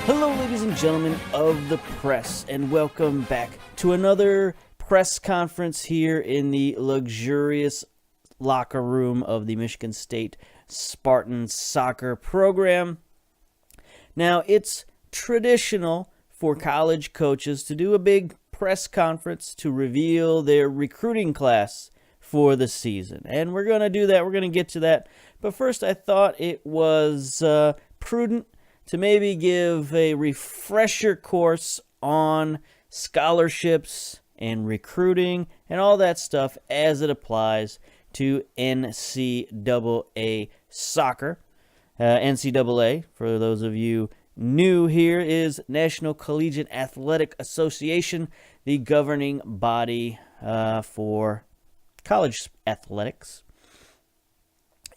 Hello, ladies and gentlemen of the press, and welcome back to another press conference here in the luxurious locker room of the Michigan State Spartans soccer program. Now, it's traditional for college coaches to do a big press conference to reveal their recruiting class for the season, and we're going to do that. We're going to get to that, but first I thought it was prudent to maybe give a refresher course on scholarships and recruiting and all that stuff as it applies to NCAA soccer. NCAA, for those of you new here, is National Collegiate Athletic Association, the governing body for college athletics.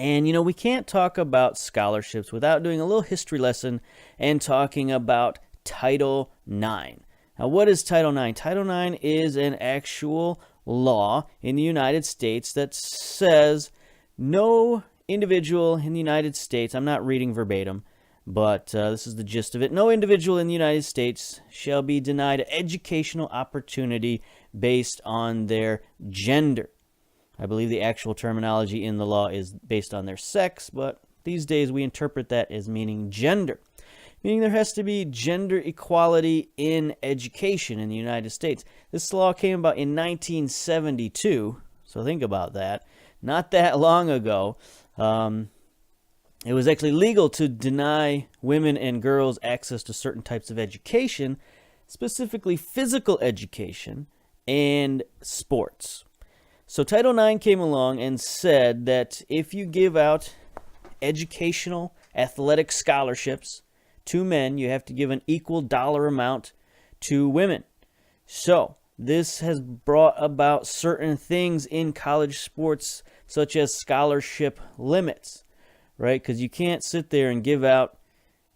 And, we can't talk about scholarships without doing a little history lesson and talking about Title IX. Now, what is Title IX? Title IX is an actual law in the United States that says no individual in the United States, I'm not reading verbatim, but this is the gist of it, no individual in the United States shall be denied educational opportunity based on their gender. I believe the actual terminology in the law is based on their sex, but these days we interpret that as meaning gender. Meaning there has to be gender equality in education in the United States. This law came about in 1972, so think about that. Not that long ago. It was actually legal to deny women and girls access to certain types of education, specifically physical education and sports. So Title IX came along and said that if you give out educational athletic scholarships to men, you have to give an equal dollar amount to women. So this has brought about certain things in college sports, such as scholarship limits, right? Because you can't sit there and give out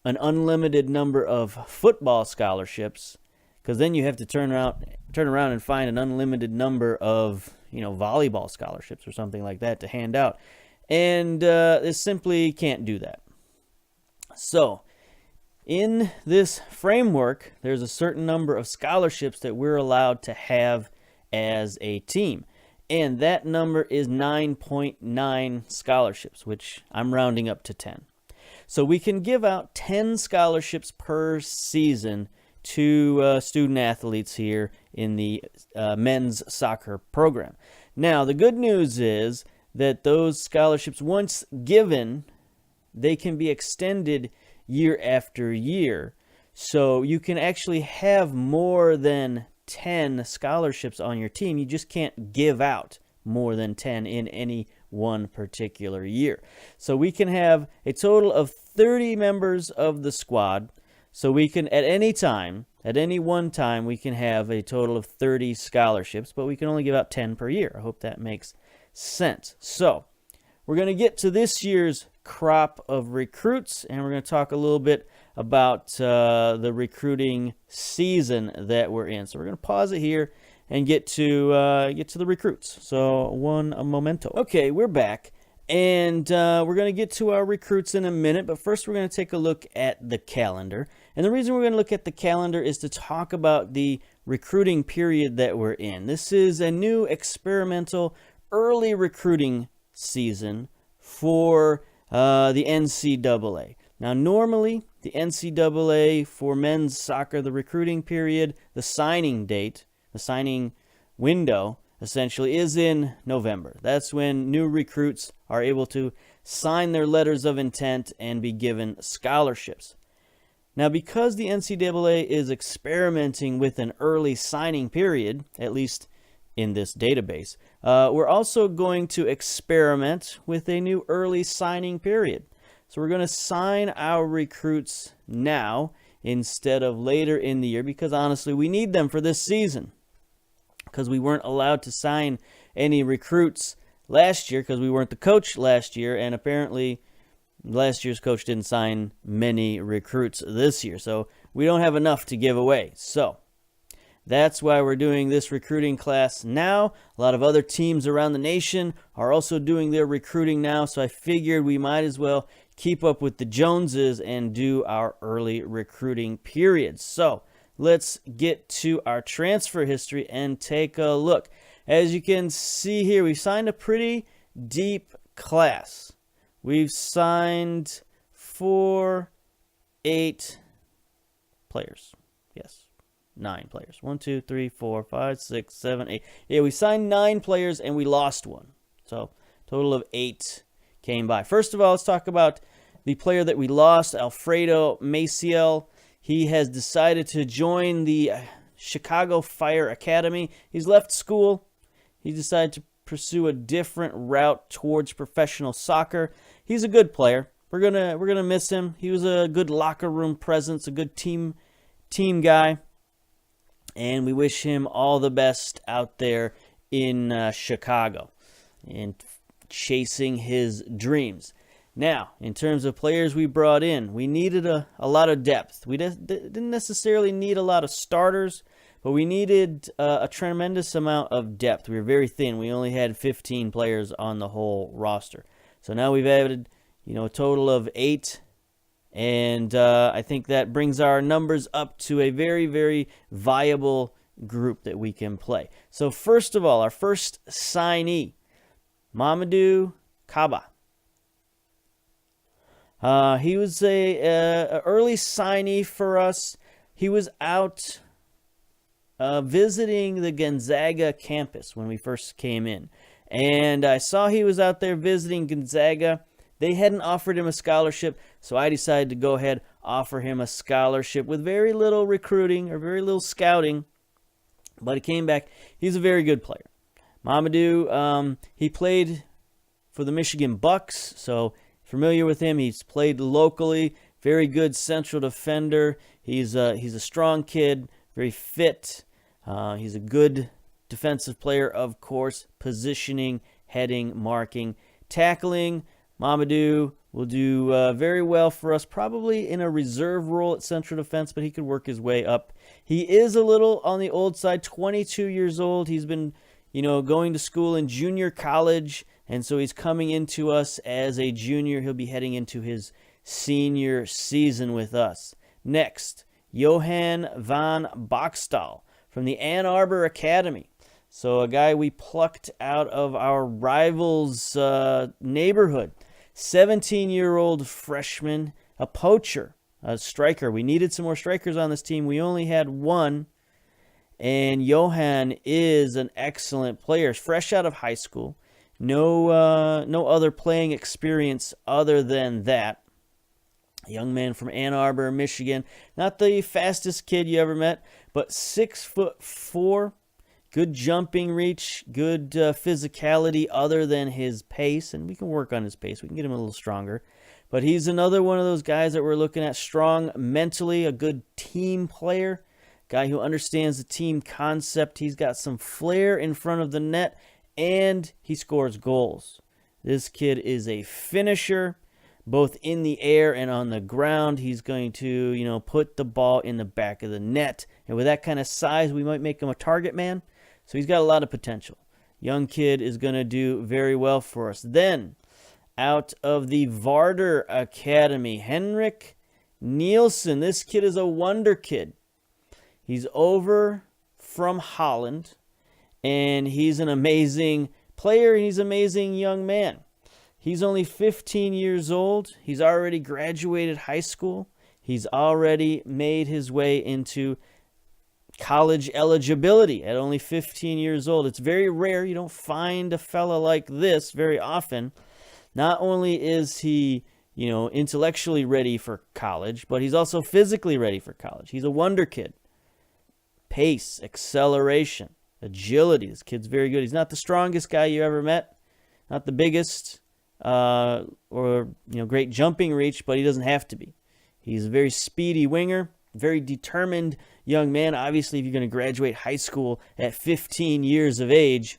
an unlimited number of football scholarships, because then you have to turn around and find an unlimited number of volleyball scholarships or something like that to hand out. And this simply can't do that. So in this framework, there's a certain number of scholarships that we're allowed to have as a team. And that number is 9.9 scholarships, which I'm rounding up to 10. So we can give out 10 scholarships per season to student athletes here in the men's soccer program. Now, the good news is that those scholarships, once given, they can be extended year after year. So you can actually have more than 10 scholarships on your team. You just can't give out more than 10 in any one particular year. So we can have a total of 30 members of the squad. So we can, at any time, at any one time, we can have a total of 30 scholarships, but we can only give out 10 per year. I hope that makes sense. So we're going to get to this year's crop of recruits, and we're going to talk a little bit about the recruiting season that we're in. So we're going to pause it here and get to the recruits. So a momento. Okay, we're back. And we're going to get to our recruits in a minute, but first we're going to take a look at the calendar. And the reason we're going to look at the calendar is to talk about the recruiting period that we're in. This is a new experimental early recruiting season for the NCAA. Now, normally, the NCAA for men's soccer, the recruiting period, the signing date, the signing window, essentially, is in November. That's when new recruits are able to sign their letters of intent and be given scholarships. Now, because the NCAA is experimenting with an early signing period, at least in this database, we're also going to experiment with a new early signing period. So we're going to sign our recruits now instead of later in the year, because honestly, we need them for this season. Because we weren't allowed to sign any recruits last year because we weren't the coach last year, and apparently last year's coach didn't sign many recruits this year. So we don't have enough to give away. So that's why we're doing this recruiting class now. A lot of other teams around the nation are also doing their recruiting now, so I figured we might as well keep up with the Joneses and do our early recruiting periods. So let's get to our transfer history and take a look. As you can see here, we signed a pretty deep class. We've signed 8 players. Yes, 9 players. 1, 2, 3, 4, 5, 6, 7, 8. Yeah, we signed 9 players and we lost 1. So total of 8 came by. First of all, let's talk about the player that we lost, Alfredo Maciel. He has decided to join the Chicago Fire Academy. He's left school. He decided to pursue a different route towards professional soccer. He's a good player. We're gonna miss him. He was a good locker room presence, a good team guy, and we wish him all the best out there in Chicago and chasing his dreams. Now, in terms of players we brought in, we needed a lot of depth. We didn't necessarily need a lot of starters, but we needed a tremendous amount of depth. We were very thin. We only had 15 players on the whole roster. So now we've added, a total of 8, and I think that brings our numbers up to a very, very viable group that we can play. So first of all, our first signee, Mamadou Kaba. He was a early signee for us. He was out visiting the Gonzaga campus when we first came in. And I saw he was out there visiting Gonzaga. They hadn't offered him a scholarship, so I decided to go ahead offer him a scholarship with very little recruiting or very little scouting. But he came back. He's a very good player. Mamadou, he played for the Michigan Bucks, so familiar with him. He's played locally. Very good central defender. He's a strong kid, very fit. He's a good defensive player, of course. Positioning, heading, marking, tackling. Mamadou will do very well for us, probably in a reserve role at central defense, but he could work his way up. He is a little on the old side, 22 years old. He's been, going to school in junior college, and so he's coming into us as a junior. He'll be heading into his senior season with us. Next, Johan van Boxtal from the Ann Arbor Academy. So a guy we plucked out of our rivals' neighborhood. 17-year-old freshman, a poacher, a striker. We needed some more strikers on this team. We only had 1. And Johan is an excellent player. Fresh out of high school. No other playing experience other than that. A young man from Ann Arbor, Michigan. Not the fastest kid you ever met, but 6'4". Good jumping reach, good physicality other than his pace, and we can work on his pace. We can get him a little stronger. But he's another one of those guys that we're looking at. Strong mentally, a good team player, guy who understands the team concept. He's got some flair in front of the net, and he scores goals. This kid is a finisher, both in the air and on the ground. He's going to, put the ball in the back of the net. And with that kind of size, we might make him a target man. So he's got a lot of potential. Young kid is going to do very well for us. Then, out of the Varder Academy, Henrik Nielsen. This kid is a wonder kid. He's over from Holland, and he's an amazing player. He's an amazing young man. He's only 15 years old. He's already graduated high school. He's already made his way into college eligibility at only 15 years old. It's very rare. You don't find a fella like this very often. Not only is he, intellectually ready for college, but he's also physically ready for college. He's a wonder kid. Pace, acceleration, agility. This kid's very good. He's not the strongest guy you ever met, not the biggest or great jumping reach, but he doesn't have to be. He's a very speedy winger, very determined young man. Obviously, if you're going to graduate high school at 15 years of age,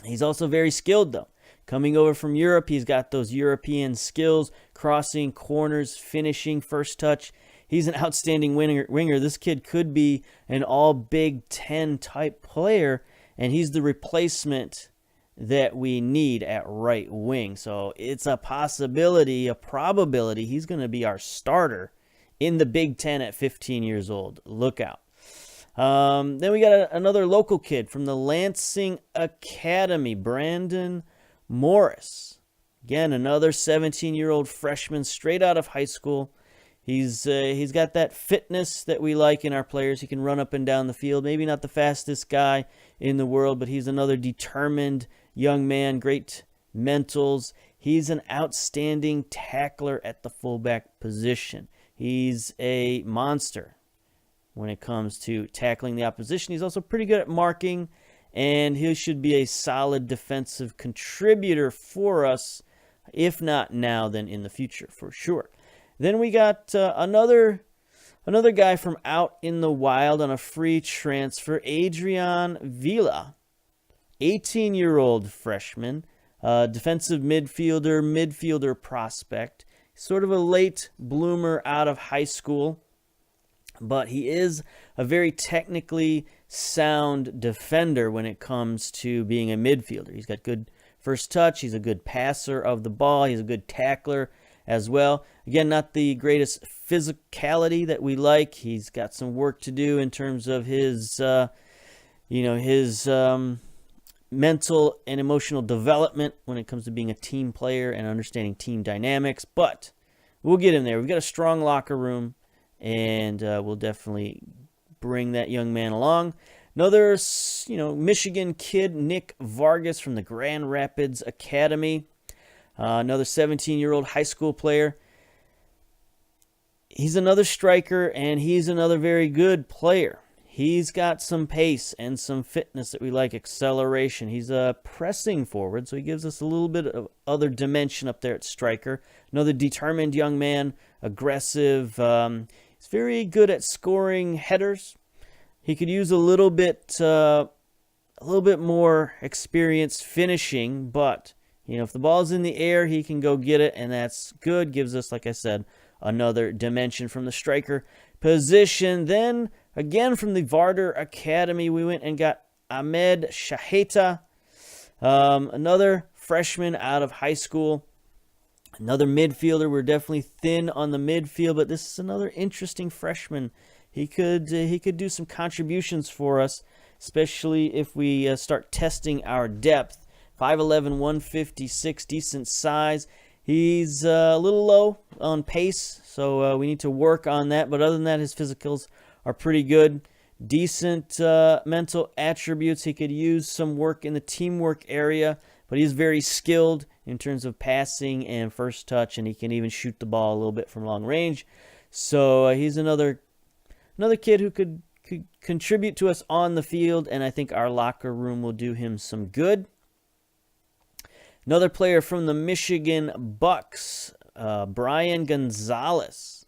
he's also very skilled, though. Coming over from Europe, he's got those European skills, crossing corners, finishing, first touch. He's an outstanding winger. This kid could be an all Big Ten type player, and he's the replacement that we need at right wing. So it's a possibility, a probability he's going to be our starter in the Big Ten at 15 years old. Look out. Then we got another local kid from the Lansing Academy, Brandon Morris. Again, another 17-year-old freshman straight out of high school. He's got that fitness that we like in our players. He can run up and down the field. Maybe not the fastest guy in the world, but he's another determined young man, great mentals. He's an outstanding tackler at the fullback position. He's a monster when it comes to tackling the opposition. He's also pretty good at marking, and he should be a solid defensive contributor for us, if not now, then in the future for sure. Then we got another guy from out in the wild on a free transfer, Adrian Villa, 18-year-old freshman, defensive midfielder prospect, sort of a late bloomer out of high school, but he is a very technically sound defender when it comes to being a midfielder. He's got good first touch. He's a good passer of the ball. He's a good tackler as well. Again, not the greatest physicality that we like. He's got some work to do in terms of his mental and emotional development when it comes to being a team player and understanding team dynamics. But we'll get him there. We've got a strong locker room, and we'll definitely bring that young man along. Another, Michigan kid, Nick Vargas from the Grand Rapids Academy. Another 17-year-old high school player. He's another striker, and he's another very good player. He's got some pace and some fitness that we like, acceleration. He's a pressing forward, so he gives us a little bit of other dimension up there at striker. Another determined young man, aggressive. He's very good at scoring headers. He could use a little bit more experience finishing, but if the ball's in the air, he can go get it, and that's good. Gives us, like I said, another dimension from the striker position. Then, again, from the Varder Academy, we went and got Ahmed Shaheta, another freshman out of high school, another midfielder. We're definitely thin on the midfield, but this is another interesting freshman. He could do some contributions for us, especially if we start testing our depth. 5'11", 156, decent size. He's a little low on pace, so we need to work on that. But other than that, his physicals are pretty good. Decent mental attributes. He could use some work in the teamwork area, but he's very skilled in terms of passing and first touch, and he can even shoot the ball a little bit from long range. So he's another kid who could contribute to us on the field, and I think our locker room will do him some good. Another player from the Michigan Bucks, Brian Gonzalez.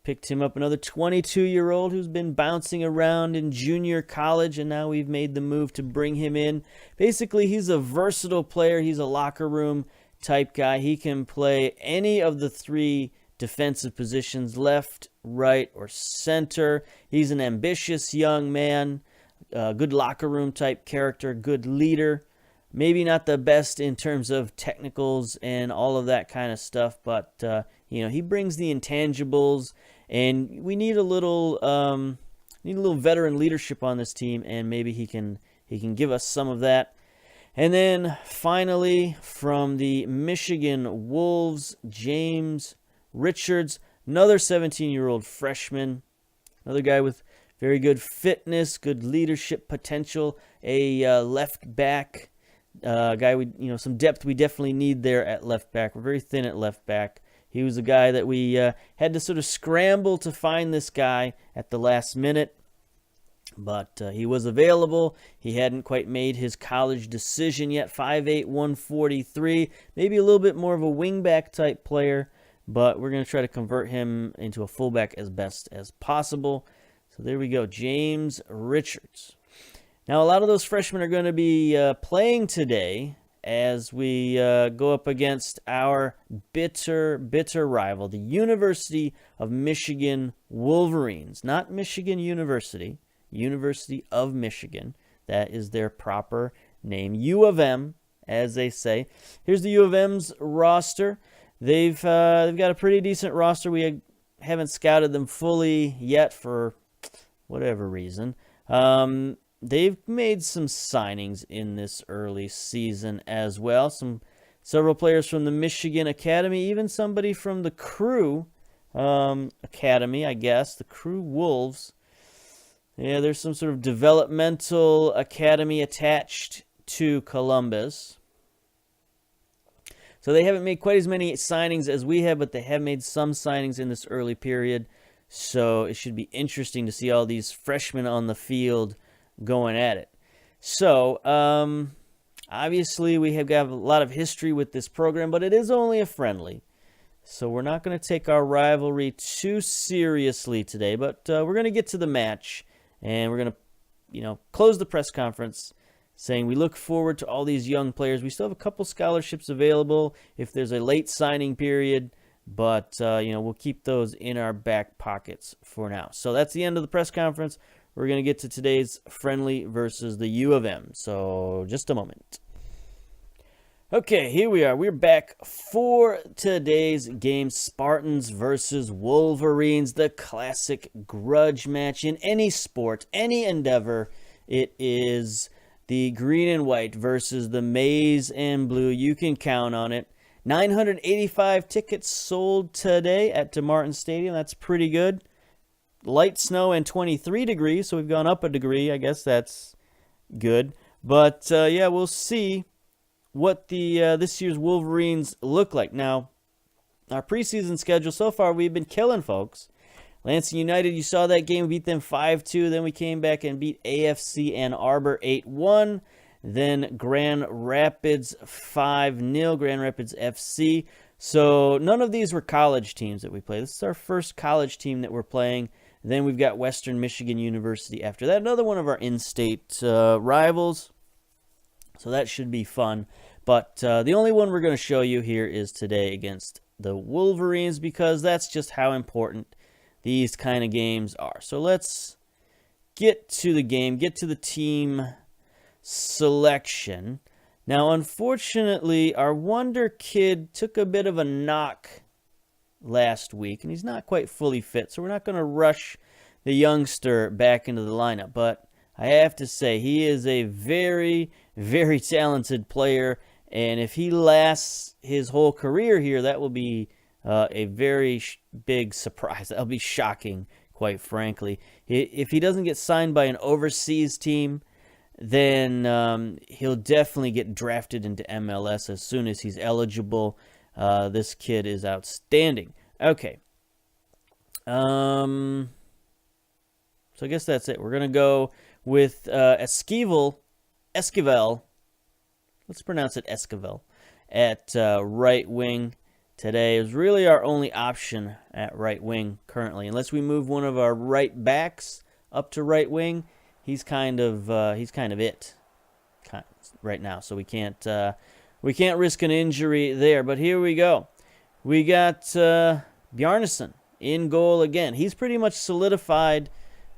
Picked him up, another 22-year-old who's been bouncing around in junior college, and now we've made the move to bring him in. Basically, he's a versatile player. He's a locker room type guy. He can play any of the three defensive positions, left, right, or center. He's an ambitious young man, good locker room type character, good leader. Maybe not the best in terms of technicals and all of that kind of stuff, but he brings the intangibles, and we need a little veteran leadership on this team, and maybe he can give us some of that. And then finally, from the Michigan Wolves, James Richards, another 17-year-old freshman, another guy with very good fitness, good leadership potential, a left back. Guy, some depth we definitely need there at left back. We're very thin at left back. He was a guy that we had to sort of scramble to find this guy at the last minute, but he was available. He hadn't quite made his college decision yet. 5'8", 143, maybe a little bit more of a wingback type player, but we're going to try to convert him into a fullback as best as possible. So there we go, James Richards. Now, a lot of those freshmen are going to be playing today as we go up against our bitter rival, the University of Michigan Wolverines. Not Michigan University, University of Michigan. That is their proper name. U of M, as they say. Here's the U of M's roster. They've got a pretty decent roster. We haven't scouted them fully yet for whatever reason. They've made some signings in this early season as well. Several players from the Michigan Academy, even somebody from the Crew Academy, I guess, the Crew Wolves. Yeah, there's some sort of developmental academy attached to Columbus. So they haven't made quite as many signings as we have, but they have made some signings in this early period. So it should be interesting to see all these freshmen on the field going at it. So, obviously we have got a lot of history with this program, but it is only a friendly. So we're not going to take our rivalry too seriously today, but we're going to get to the match, and we're going to, close the press conference saying we look forward to all these young players. We still have a couple scholarships available if there's a late signing period, but, we'll keep those in our back pockets for now. So that's the end of the press conference. We're going to get to today's friendly versus the U of M. So just a moment. Okay, here we are. We're back for today's game. Spartans versus Wolverines, the classic grudge match in any sport, any endeavor. It is the green and white versus the maize and blue. You can count on it. 985 tickets sold today at DeMartin Stadium. That's pretty good. Light snow and 23 degrees, so we've gone up a degree. I guess that's good. But, we'll see what the this year's Wolverines look like. Now, our preseason schedule, so far we've been killing folks. Lansing United, you saw that game. We beat them 5-2. Then we came back and beat AFC Ann Arbor 8-1. Then Grand Rapids 5-0, Grand Rapids FC. So none of these were college teams that we played. This is our first college team that we're playing. Then we've got Western Michigan University after that. Another one of our in-state rivals. So that should be fun. But the only one we're going to show you here is today against the Wolverines, because that's just how important these kind of games are. So let's get to the game, get to the team selection. Now, unfortunately, our Wonder Kid took a bit of a knock last week, and he's not quite fully fit, so we're not going to rush the youngster back into the lineup. But I have to say, he is a very, very talented player, and if he lasts his whole career here, that will be a very big surprise. That'll be shocking, quite frankly. If he doesn't get signed by an overseas team, then he'll definitely get drafted into MLS as soon as he's eligible. This kid is outstanding. Okay. So I guess that's it. We're going to go with Esquivel. Let's pronounce it Esquivel at right wing today. Is really our only option at right wing currently. Unless we move one of our right backs up to right wing, he's kind of it right now. So we can't risk an injury there. But here we go. We got Bjarnason in goal again. He's pretty much solidified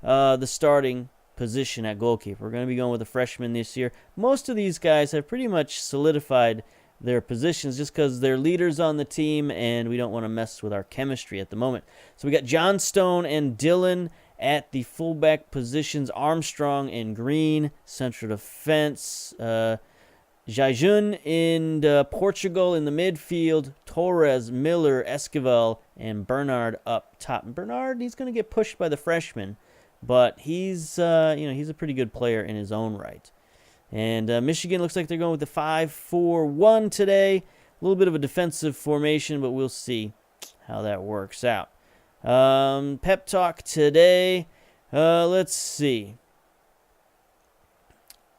the starting position at goalkeeper. We're going to be going with a freshman this year. Most of these guys have pretty much solidified their positions just because they're leaders on the team, and we don't want to mess with our chemistry at the moment. So we got John Stone and Dylan at the fullback positions. Armstrong in green, central defense. Jajun in Portugal in the midfield. Torres, Miller, Esquivel, and Bernard up top. And Bernard, he's going to get pushed by the freshman, but he's he's a pretty good player in his own right. And Michigan looks like they're going with the 5-4-1 today. A little bit of a defensive formation, but we'll see how that works out. Pep talk today. Let's see.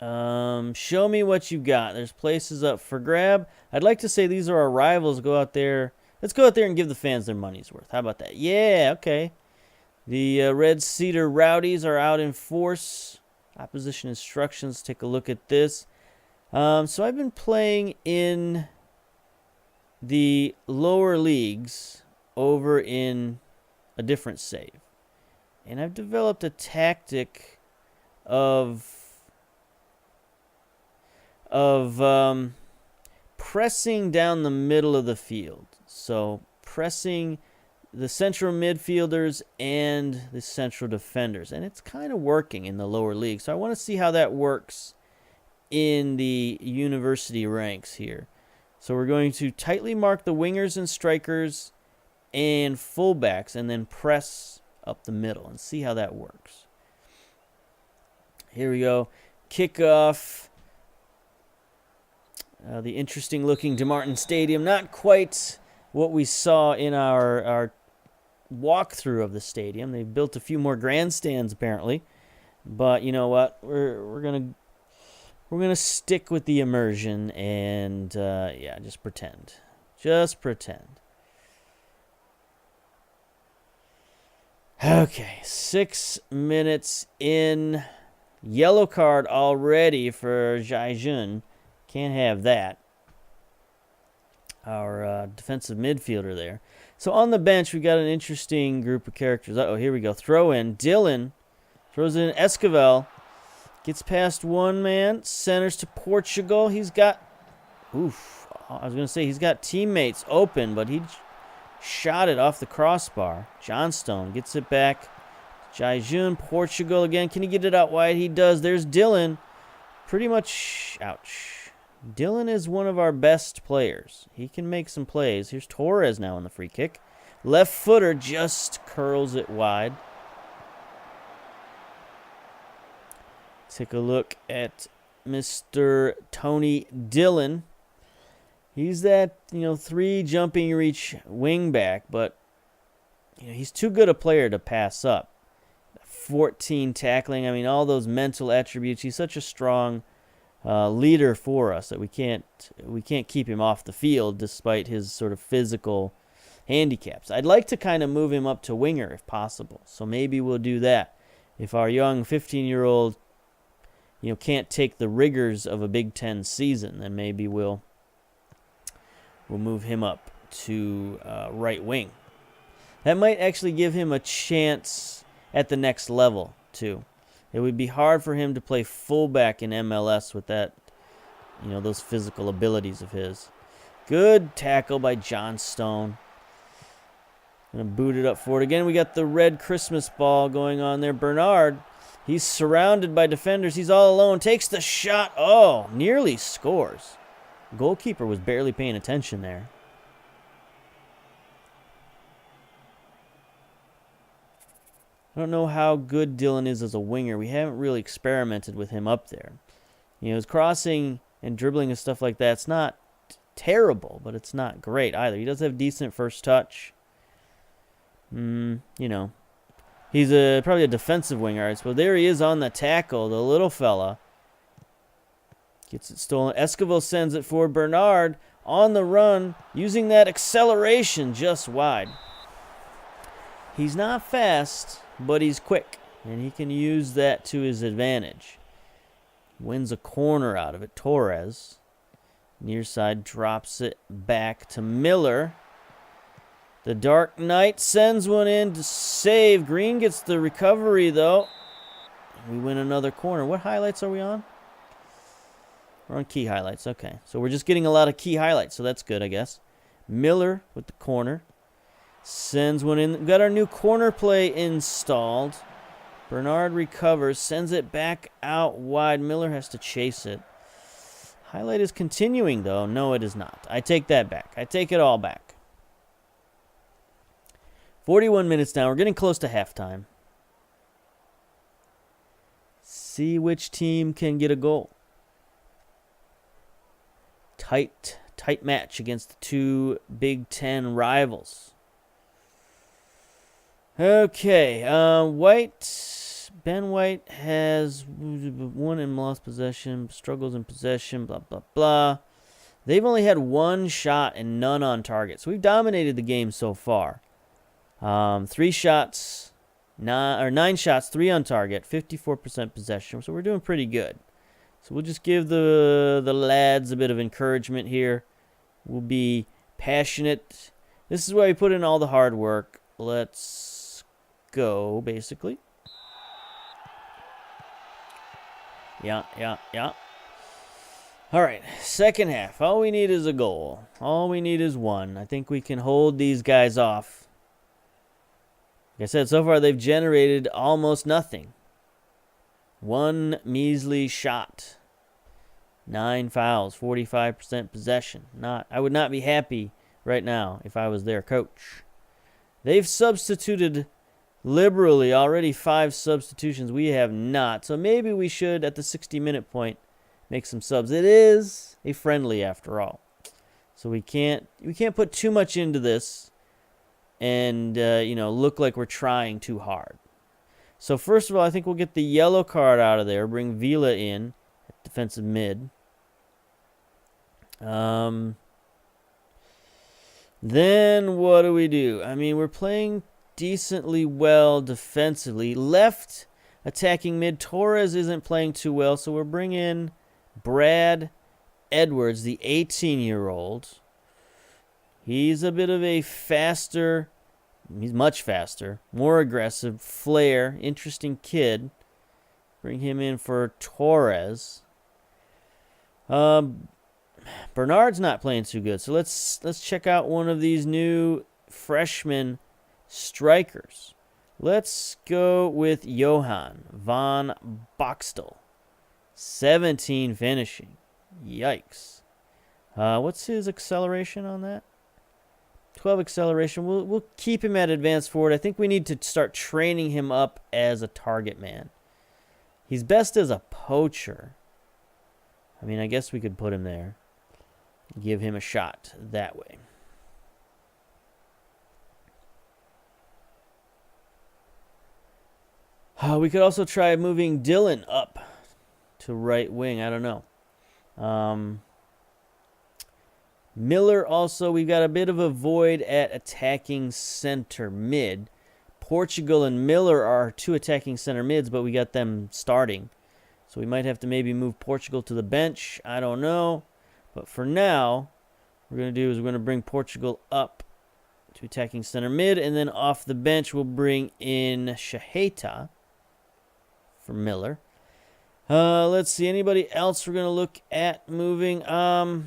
Show me what you got. There's places up for grab. I'd like to say these are our rivals. Go out there. Let's go out there and give the fans their money's worth. How about that? Yeah, okay. The Red Cedar Rowdies are out in force. Opposition instructions. Take a look at this. So I've been playing in the lower leagues over in a different save. And I've developed a tactic of pressing down the middle of the field. So pressing the central midfielders and the central defenders. And it's kind of working in the lower league. So I want to see how that works in the university ranks here. So we're going to tightly mark the wingers and strikers and fullbacks and then press up the middle and see how that works. Here we go. Kickoff. The interesting looking DeMartin Stadium. Not quite what we saw in our walkthrough of the stadium. They've built a few more grandstands apparently. But you know what? We're gonna stick with the immersion and yeah, just pretend. Just pretend. Okay, 6 minutes in. Yellow card already for Jaijun. Can't have that. Our defensive midfielder there. So on the bench, we got an interesting group of characters. Uh-oh, here we go. Throw in. Dylan throws in Esquivel. Gets past one man. Centers to Portugal. He's got... Oof. I was going to say he's got teammates open, but he shot it off the crossbar. Johnstone gets it back. Jaijun, Portugal again. Can he get it out wide? He does. There's Dylan. Pretty much... Ouch. Dylan is one of our best players. He can make some plays. Here's Torres now on the free kick. Left footer just curls it wide. Take a look at Mr. Tony Dillon. He's that, 3 jumping reach wing back, but he's too good a player to pass up. 14 tackling. I mean, all those mental attributes. He's such a strong leader for us that we can't keep him off the field despite his sort of physical handicaps. I'd like to kind of move him up to winger if possible. So maybe we'll do that. If our young 15-year-old can't take the rigors of a Big Ten season, then maybe we'll move him up to right wing. That might actually give him a chance at the next level too. It would be hard for him to play fullback in MLS with that, those physical abilities of his. Good tackle by Johnstone. Gonna boot it up forward again. We got the red Christmas ball going on there. Bernard, he's surrounded by defenders. He's all alone. Takes the shot. Oh, nearly scores. Goalkeeper was barely paying attention there. I don't know how good Dylan is as a winger. We haven't really experimented with him up there. His crossing and dribbling and stuff like that, it's not terrible, but it's not great either. He does have decent first touch. He's probably a defensive winger. So there he is on the tackle, the little fella. Gets it stolen. Esquivel sends it for Bernard on the run, using that acceleration just wide. He's not fast, but he's quick, and he can use that to his advantage. Wins a corner out of it. Torres, near side, drops it back to Miller. The Dark Knight sends one in to save. Green gets the recovery, though. We win another corner. What highlights are we on? We're on key highlights. Okay, so we're just getting a lot of key highlights, so that's good, I guess. Miller with the corner. Sends one in. We've got our new corner play installed. Bernard recovers. Sends it back out wide. Miller has to chase it. Highlight is continuing, though. No, it is not. I take that back. I take it all back. 41 minutes now. We're getting close to halftime. See which team can get a goal. Tight match against the two Big Ten rivals. Okay, Ben White has won and lost possession, struggles in possession, blah, blah, blah. They've only had one shot and none on target. So we've dominated the game so far. 9 shots, 3 on target, 54% possession. So we're doing pretty good. So we'll just give the lads a bit of encouragement here. We'll be passionate. This is where we put in all the hard work. Let's go, basically. Yeah. All right, second half. All we need is a goal. All we need is one. I think we can hold these guys off. Like I said, so far they've generated almost nothing. One measly shot. 9 fouls, 45% possession. I would not be happy right now if I was their coach. They've substituted liberally already 5 substitutions. We have not. So maybe we should, at the 60-minute point, make some subs. It is a friendly after all. So we can't put too much into this and look like we're trying too hard. So first of all, I think we'll get the yellow card out of there, bring Vila in at defensive mid. Then what do we do? I mean, we're playing decently well defensively. Left attacking mid, Torres isn't playing too well, so we're bringing Brad Edwards, the 18-year-old. He's a bit of a faster, he's much faster, more aggressive, flair, interesting kid. Bring him in for Torres. Bernard's not playing too good, so let's check out one of these new freshman strikers. Let's go with Johan van Boxtel. 17 finishing. Yikes. What's his acceleration on that? 12 acceleration. We'll keep him at advanced forward. I think we need to start training him up as a target man. He's best as a poacher. I mean, I guess we could put him there. Give him a shot that way. We could also try moving Dylan up to right wing. I don't know. Miller also, we've got a bit of a void at attacking center mid. Portugal and Miller are 2 attacking center mids, but we got them starting. So we might have to maybe move Portugal to the bench. I don't know. But for now, what we're going to do is we're going to bring Portugal up to attacking center mid. And then off the bench, we'll bring in Shaheta for Miller. Let's see. Anybody else we're going to look at moving? I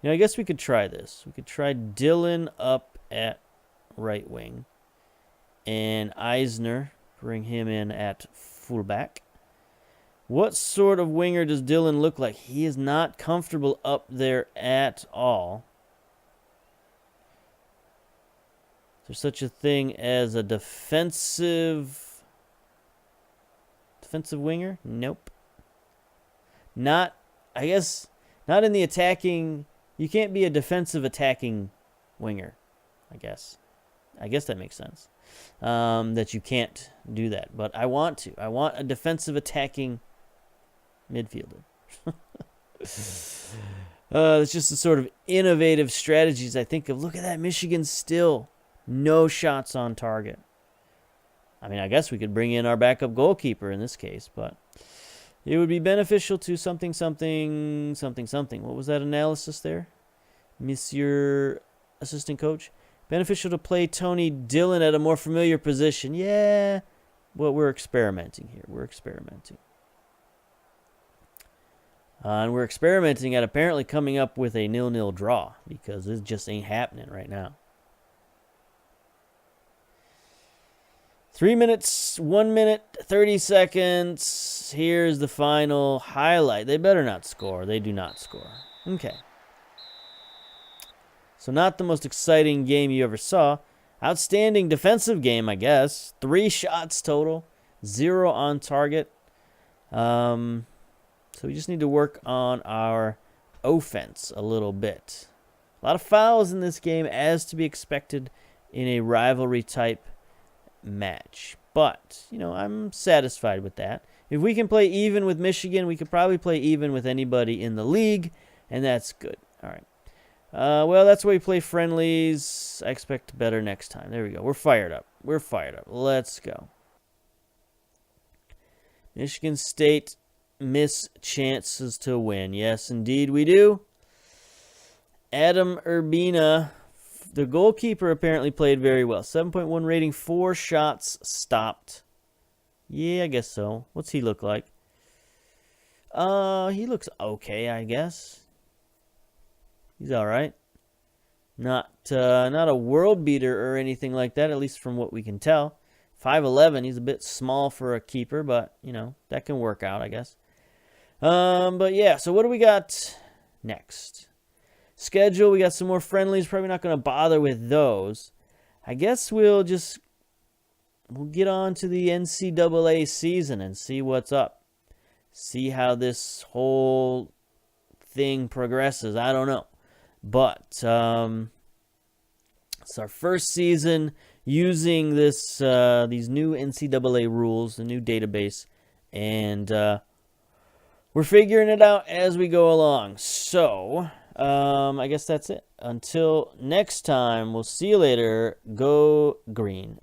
guess we could try this. We could try Dylan up at right wing. And Eisner, bring him in at fullback. What sort of winger does Dylan look like? He is not comfortable up there at all. Is there such a thing as a defensive winger? Nope. I guess, not in the attacking. You can't be a defensive attacking winger, I guess. I guess that makes sense. That you can't do that. But I want to. I want a defensive attacking midfielder. It's just the sort of innovative strategies I think of. Look at that. Michigan still no shots on target. I mean, I guess we could bring in our backup goalkeeper in this case, but it would be beneficial to something. What was that analysis there, Monsieur Assistant Coach? Beneficial to play Tony Dillon at a more familiar position. Yeah, well, we're experimenting here. And we're experimenting at apparently coming up with a 0-0 draw because this just ain't happening right now. 3 minutes, 1 minute, 30 seconds. Here's the final highlight. They better not score. They do not score. Okay. So not the most exciting game you ever saw. Outstanding defensive game, I guess. 3 shots total. 0 on target. So we just need to work on our offense a little bit. A lot of fouls in this game, as to be expected in a rivalry-type match. But, I'm satisfied with that. If we can play even with Michigan, we could probably play even with anybody in the league, and that's good. All right. Well, that's why we play friendlies. I expect better next time. There we go. We're fired up. Let's go. Michigan State miss chances to win. Yes, indeed we do. Adam Urbina, the goalkeeper, apparently played very well. 7.1 rating, 4 shots stopped. Yeah, I guess so. What's he look like? He looks okay, I guess. He's all right. Not a world beater or anything like that, at least from what we can tell. 5'11", he's a bit small for a keeper, but, you know, that can work out, I guess. But yeah, so what do we got next? Schedule, we got some more friendlies. Probably not going to bother with those. I guess we'll get on to the NCAA season and see what's up. See how this whole thing progresses. I don't know. But it's our first season using these new NCAA rules, the new database, and we're figuring it out as we go along. So I guess that's it. Until next time, we'll see you later. Go green.